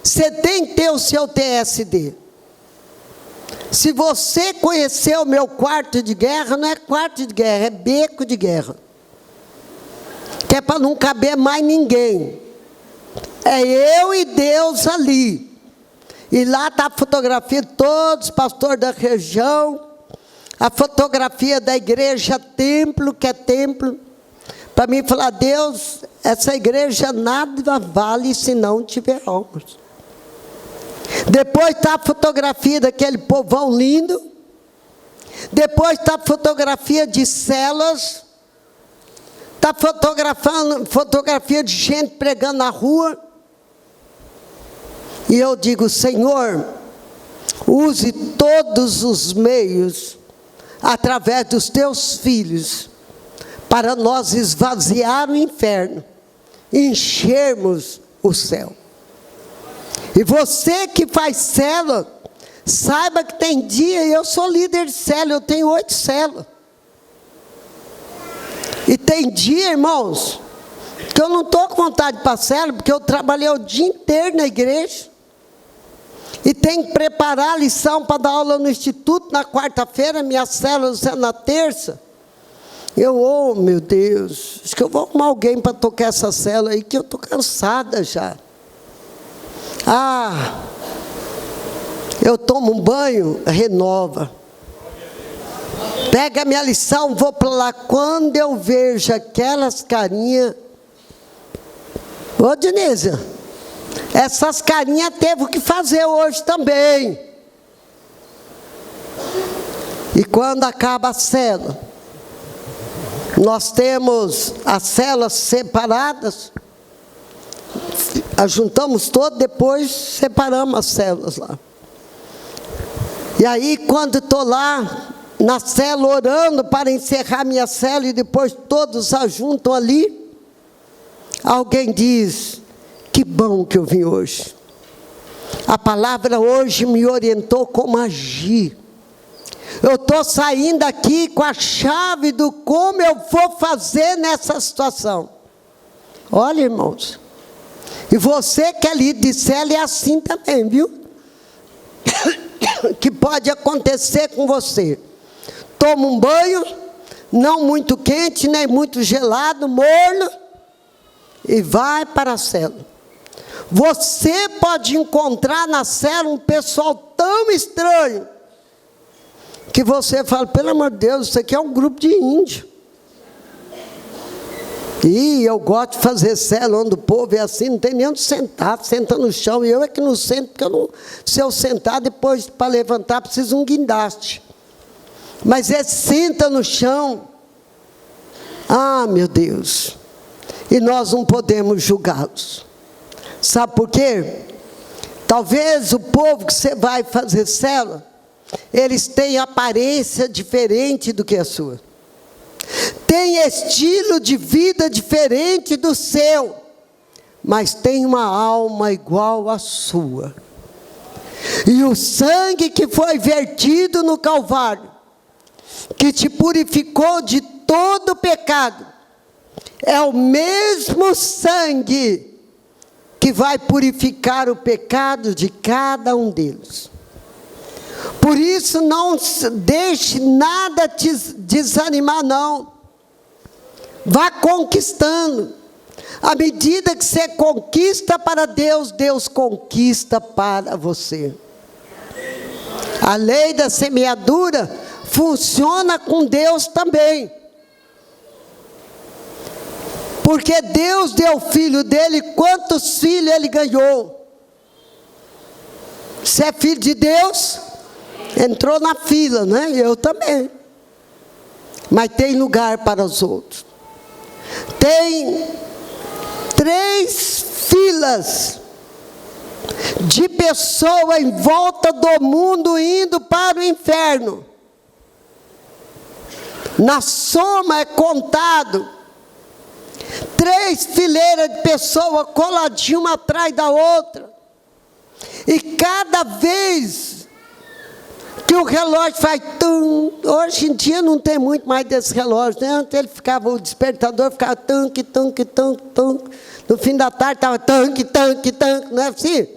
Você tem que ter o seu TSD. Se você conhecer o meu quarto de guerra, não é quarto de guerra, é beco de guerra. Que é para não caber mais ninguém. É eu e Deus ali. E lá está a fotografia de todos os pastores da região, a fotografia da igreja templo, que é templo, para mim falar, Deus, essa igreja nada vale se não tiver almas. Depois está a fotografia daquele povão lindo, depois está a fotografia de celas, está fotografia de gente pregando na rua. E eu digo, Senhor, use todos os meios, através dos teus filhos, para nós esvaziar o inferno, enchermos o céu. E você que faz célula, saiba que tem dia, e eu sou líder de célula, eu tenho 8 células. E tem dia, irmãos, que eu não estou com vontade de ir para a célula, porque eu trabalhei o dia inteiro na igreja. E tem que preparar a lição para dar aula no instituto na quarta-feira, minha célula é na terça. Eu, oh meu Deus, acho que eu vou arrumar alguém para tocar essa célula aí, que eu estou cansada já. Eu tomo um banho, renova. Pega a minha lição, vou para lá. Quando eu vejo aquelas carinhas... Ô Dinísia, essas carinhas teve o que fazer hoje também. E quando acaba a célula, nós temos as células separadas, ajuntamos todas, depois separamos as células lá. E aí quando estou lá na célula orando para encerrar minha célula, e depois todos ajuntam ali, alguém diz, que bom que eu vim hoje. A palavra hoje me orientou como agir. Eu estou saindo aqui com a chave do como eu vou fazer nessa situação. Olha, irmãos, e você que é líder de célula é assim também, viu? Que pode acontecer com você. Toma um banho, não muito quente, nem muito gelado, morno, e vai para a célula. Você pode encontrar na célula um pessoal tão estranho, que você fala, pelo amor de Deus, isso aqui é um grupo de índio. E eu gosto de fazer célula onde o povo é assim, não tem nem onde sentar, senta no chão, e eu é que não sento, porque eu não, se eu sentar, depois para levantar, precisa de um guindaste. Mas senta no chão. Ah, meu Deus. E nós não podemos julgá-los. Sabe por quê? Talvez o povo que você vai fazer célula, eles têm aparência diferente do que a sua. Tem estilo de vida diferente do seu, mas tem uma alma igual à sua. E o sangue que foi vertido no Calvário, que te purificou de todo pecado, é o mesmo sangue que vai purificar o pecado de cada um deles. Por isso, não deixe nada te desanimar, não. Vá conquistando. À medida que você conquista para Deus, Deus conquista para você. A lei da semeadura funciona com Deus também. Porque Deus deu o filho dele, quantos filhos ele ganhou? Você é filho de Deus? Entrou na fila, né? Eu também. Mas tem lugar para os outros. Tem 3 filas de pessoas em volta do mundo indo para o inferno. Na soma é contado 3 fileiras de pessoas coladinhas uma atrás da outra. E cada vez que o relógio faz tum, hoje em dia não tem muito mais desse relógio, né? Antes ele ficava, o despertador ficava tanque, tanque, tanque, tanque. No fim da tarde estava tanque, tanque, tanque, não é assim?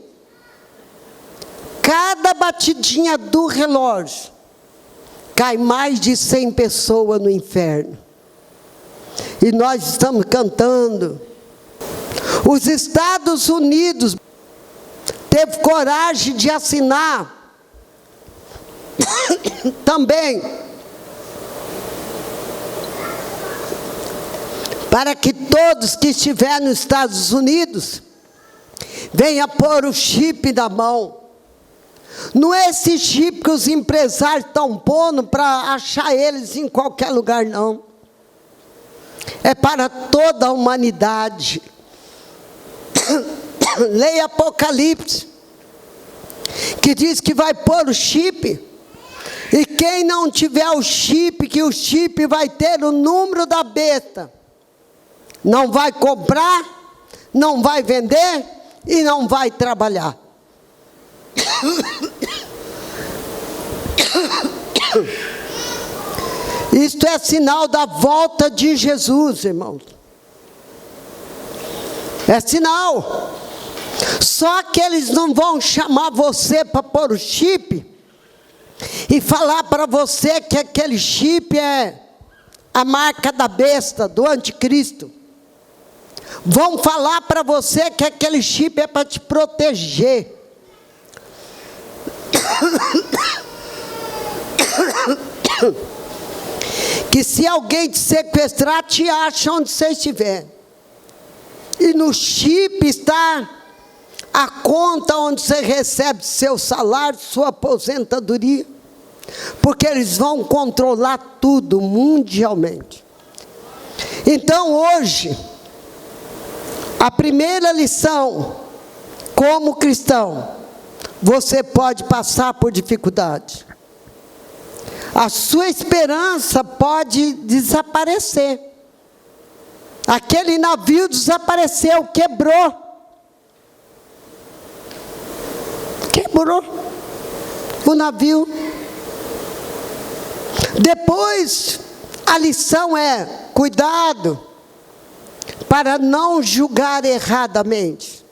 Cada batidinha do relógio cai mais de 100 pessoas no inferno. E nós estamos cantando. Os Estados Unidos teve coragem de assinar também para que todos que estiverem nos Estados Unidos venham pôr o chip na mão. Não é esse chip que os empresários estão pondo para achar eles em qualquer lugar, não. É para toda a humanidade. Leia Apocalipse, que diz que vai pôr o chip, e quem não tiver o chip, que o chip vai ter o número da besta, não vai comprar, não vai vender e não vai trabalhar. Isto é sinal da volta de Jesus, irmãos. É sinal. Só que eles não vão chamar você para pôr o chip e falar para você que aquele chip é a marca da besta, do anticristo. Vão falar para você que aquele chip é para te proteger. Que se alguém te sequestrar, te acha onde você estiver. E no chip está a conta onde você recebe seu salário, sua aposentadoria. Porque eles vão controlar tudo mundialmente. Então hoje, a primeira lição, como cristão, você pode passar por dificuldade. A sua esperança pode desaparecer. Aquele navio desapareceu, quebrou. Quebrou o navio. Depois, a lição é, cuidado, para não julgar erradamente.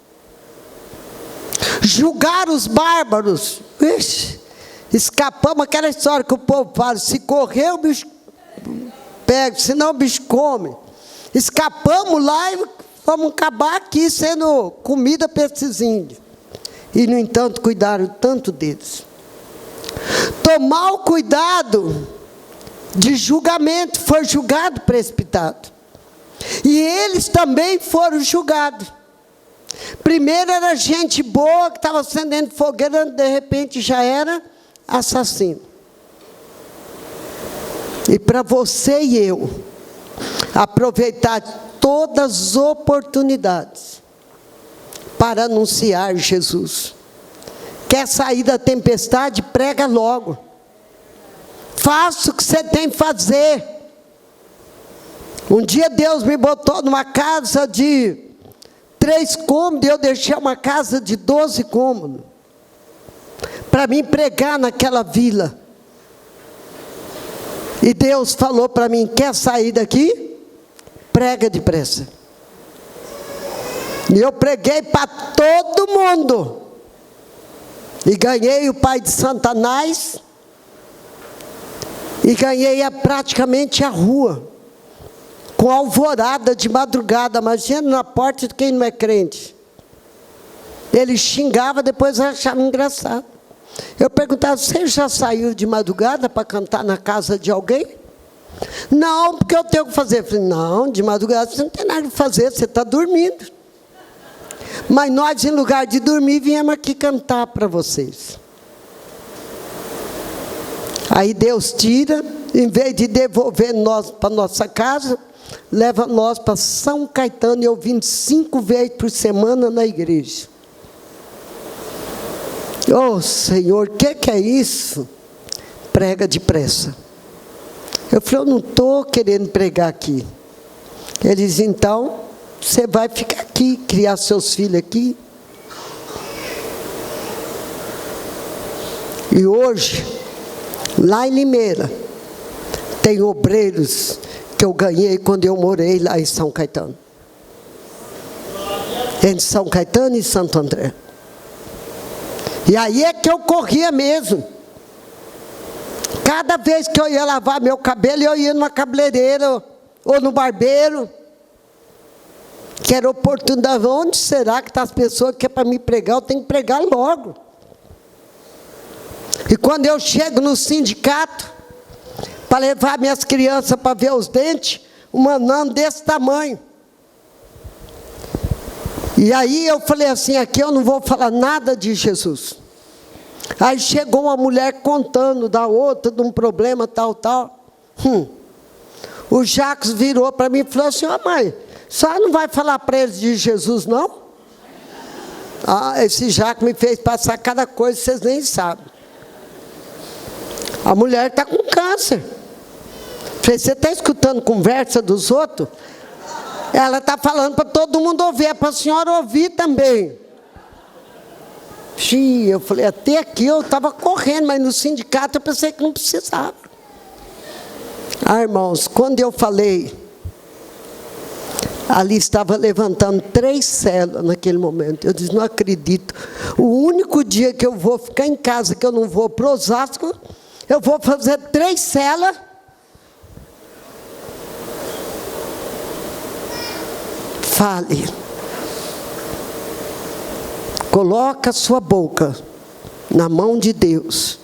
Julgar os bárbaros. Ixi, escapamos aquela história que o povo fala, se correr o bicho pega, senão o bicho come. Escapamos lá e vamos acabar aqui sendo comida para esses índios. E, no entanto, cuidaram tanto deles. Tomar o cuidado de julgamento, foi julgado precipitado. E eles também foram julgados. Primeiro era gente boa, que estava acendendo fogueira, de repente já era assassino. E para você e eu, aproveitar todas as oportunidades para anunciar Jesus. Quer sair da tempestade? Prega logo. Faça o que você tem que fazer. Um dia Deus me botou numa casa de 3 cômodos, e eu deixei uma casa de 12 cômodos, para mim pregar naquela vila. E Deus falou para mim, quer sair daqui? Prega depressa. E eu preguei para todo mundo. E ganhei o pai de Satanás. E ganhei praticamente a rua, com alvorada de madrugada, imagina na porta de quem não é crente. Ele xingava, depois eu achava engraçado. Eu perguntava, você já saiu de madrugada para cantar na casa de alguém? Não, porque eu tenho que fazer. Eu falei, não, de madrugada você não tem nada que fazer, você está dormindo. Mas nós, em lugar de dormir, viemos aqui cantar para vocês. Aí Deus tira, em vez de devolver nós para nossa casa, leva nós para São Caetano, e eu vim 5 vezes por semana na igreja. Oh Senhor, o que é isso? Prega depressa. Eu falei, eu não estou querendo pregar aqui. Ele diz, então, você vai ficar aqui, criar seus filhos aqui. E hoje, lá em Limeira, tem obreiros que eu ganhei quando eu morei lá em São Caetano. Entre São Caetano e Santo André. E aí é que eu corria mesmo. Cada vez que eu ia lavar meu cabelo, eu ia numa cabeleireira ou no barbeiro. Que era oportunidade. Onde será que está as pessoas que é para me pregar? Eu tenho que pregar logo. E quando eu chego no sindicato, para levar minhas crianças para ver os dentes, um anão desse tamanho. E aí eu falei assim, aqui eu não vou falar nada de Jesus. Aí chegou uma mulher contando da outra, de um problema tal. O Jacques virou para mim e falou assim, mãe, a senhora não vai falar para eles de Jesus, não? Esse Jacques me fez passar cada coisa, vocês nem sabem. A mulher está com câncer. Falei, você está escutando conversa dos outros? Ela está falando para todo mundo ouvir, é para a senhora ouvir também. Eu falei, até aqui eu estava correndo, mas no sindicato eu pensei que não precisava. Irmãos, quando eu falei, ali estava levantando 3 células naquele momento. Eu disse, não acredito. O único dia que eu vou ficar em casa, que eu não vou para Osasco, eu vou fazer 3 células. Fale. Coloca a sua boca na mão de Deus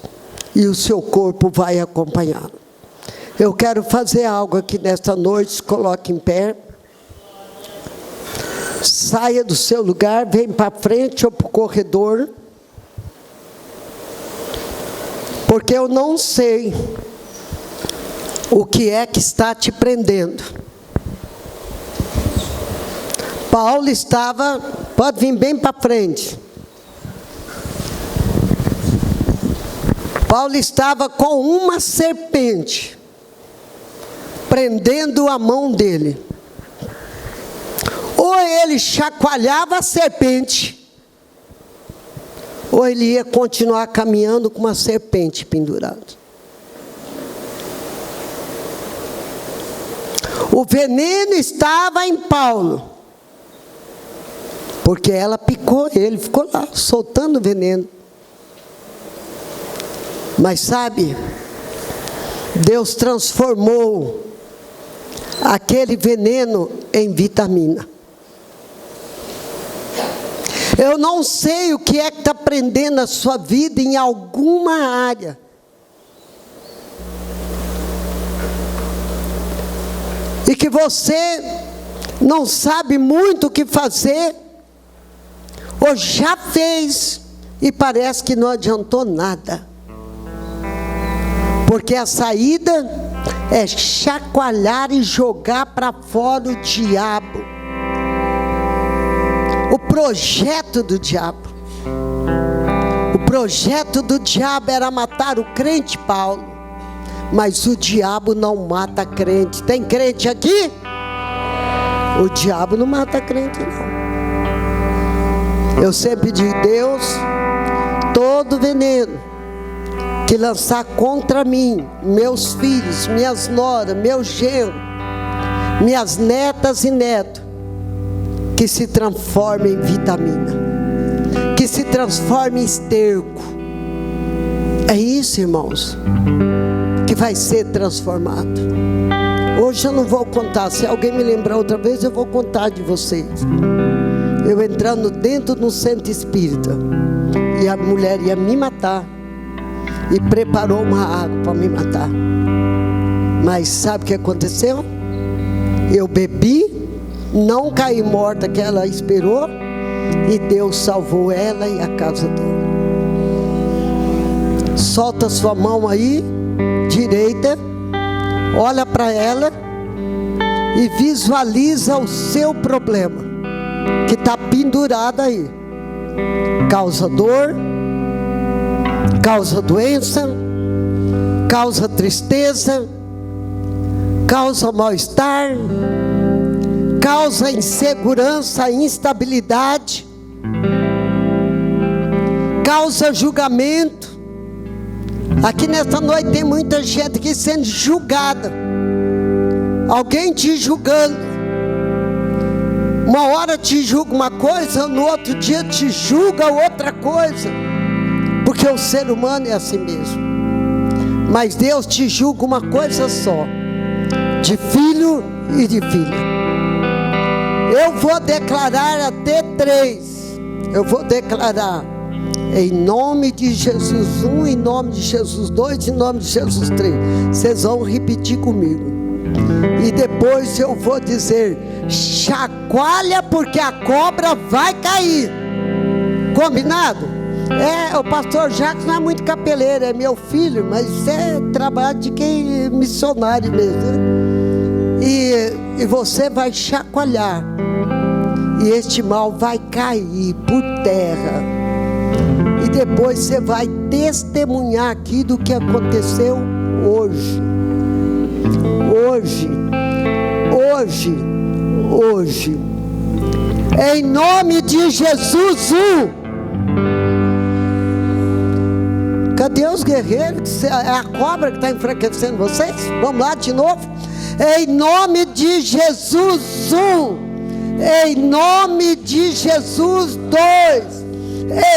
e o seu corpo vai acompanhá-lo. Eu quero fazer algo aqui nesta noite, se coloque em pé. Saia do seu lugar, vem para frente ou para o corredor. Porque eu não sei o que é que está te prendendo. Paulo estava, pode vir bem para frente. Paulo estava com uma serpente prendendo a mão dele. Ou ele chacoalhava a serpente, ou ele ia continuar caminhando com uma serpente pendurada. O veneno estava em Paulo, porque ela picou ele, ficou lá, soltando o veneno. Mas sabe, Deus transformou aquele veneno em vitamina. Eu não sei o que é que está prendendo a sua vida em alguma área. E que você não sabe muito o que fazer, ou já fez, e parece que não adiantou nada. Porque a saída é chacoalhar e jogar para fora o diabo. O projeto do diabo. O projeto do diabo era matar o crente Paulo. Mas o diabo não mata crente. Tem crente aqui? O diabo não mata crente, não. Eu sempre digo, Deus, todo veneno que lançar contra mim, meus filhos, minhas noras, meu genro, minhas netas e netos, que se transforme em vitamina, que se transforme em esterco. É isso, irmãos, que vai ser transformado. Hoje eu não vou contar, se alguém me lembrar outra vez, eu vou contar de vocês. Eu entrando dentro de um centro espírita, e a mulher ia me matar, e preparou uma água para me matar. Mas sabe o que aconteceu? Eu bebi, não caí morta, que ela esperou, e Deus salvou ela e a casa dela. Solta sua mão aí, direita, olha para ela e visualiza o seu problema, que está pendurado aí. Causa dor, causa doença, causa tristeza, causa mal-estar, causa insegurança, instabilidade, causa julgamento. Aqui nesta noite tem muita gente aqui sendo julgada, alguém te julgando. Uma hora te julga uma coisa, no outro dia te julga outra coisa, porque o ser humano é assim mesmo. Mas Deus te julga uma coisa só, de filho e de filha. Eu vou declarar até 3. Eu vou declarar em nome de Jesus 1, em nome de Jesus 2, em nome de Jesus 3. Vocês vão repetir comigo. E depois eu vou dizer: chacoalha, porque a cobra vai cair. Combinado? O pastor Jacques não é muito capeleiro, é meu filho, mas isso é trabalho de quem é missionário mesmo, né? E você vai chacoalhar, e este mal vai cair por terra. E depois você vai testemunhar aqui do que aconteceu hoje. Hoje, em nome de Jesus. Cadê os guerreiros? É a cobra que está enfraquecendo vocês? Vamos lá de novo. Em nome de Jesus 1, em nome de Jesus 2,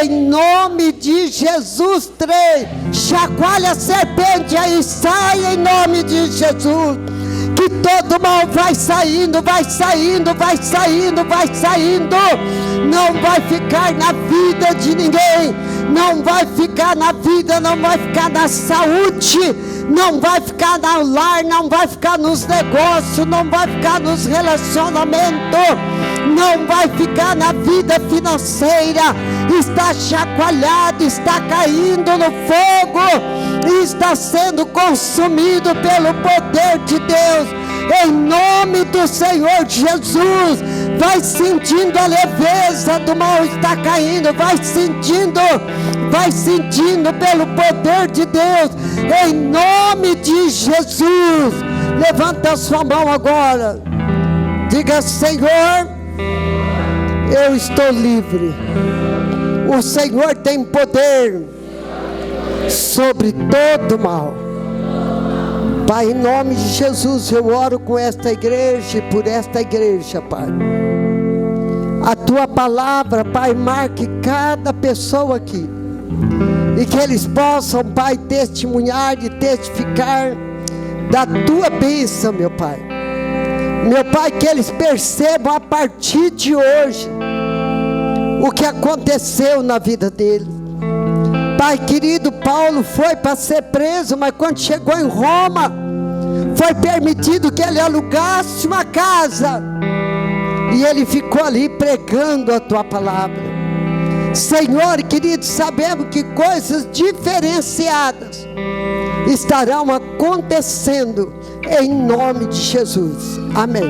em nome de Jesus 3. Chacoalha a serpente aí, sai em nome de Jesus. Que todo mal vai saindo, vai saindo, vai saindo, vai saindo. Não vai ficar na vida de ninguém, não vai ficar na vida, não vai ficar na saúde, não vai ficar no lar, não vai ficar nos negócios, não vai ficar nos relacionamentos, não vai ficar na vida financeira. Está chacoalhado, está caindo no fogo, está sendo consumido pelo poder de Deus. Em nome do Senhor Jesus, vai sentindo a leveza do mal está caindo, vai sentindo pelo poder de Deus. Em nome de Jesus, levanta a sua mão agora, diga: Senhor, eu estou livre. O Senhor tem poder sobre todo mal. Pai, em nome de Jesus, eu oro com esta igreja e por esta igreja, Pai. A Tua palavra, Pai, marque cada pessoa aqui, e que eles possam, Pai, testemunhar e testificar da Tua bênção, meu Pai. Meu Pai, que eles percebam a partir de hoje o que aconteceu na vida deles. Pai querido, Paulo foi para ser preso, mas quando chegou em Roma, foi permitido que ele alugasse uma casa, e ele ficou ali pregando a Tua palavra. Senhor querido, sabemos que coisas diferenciadas estarão acontecendo em nome de Jesus. Amém.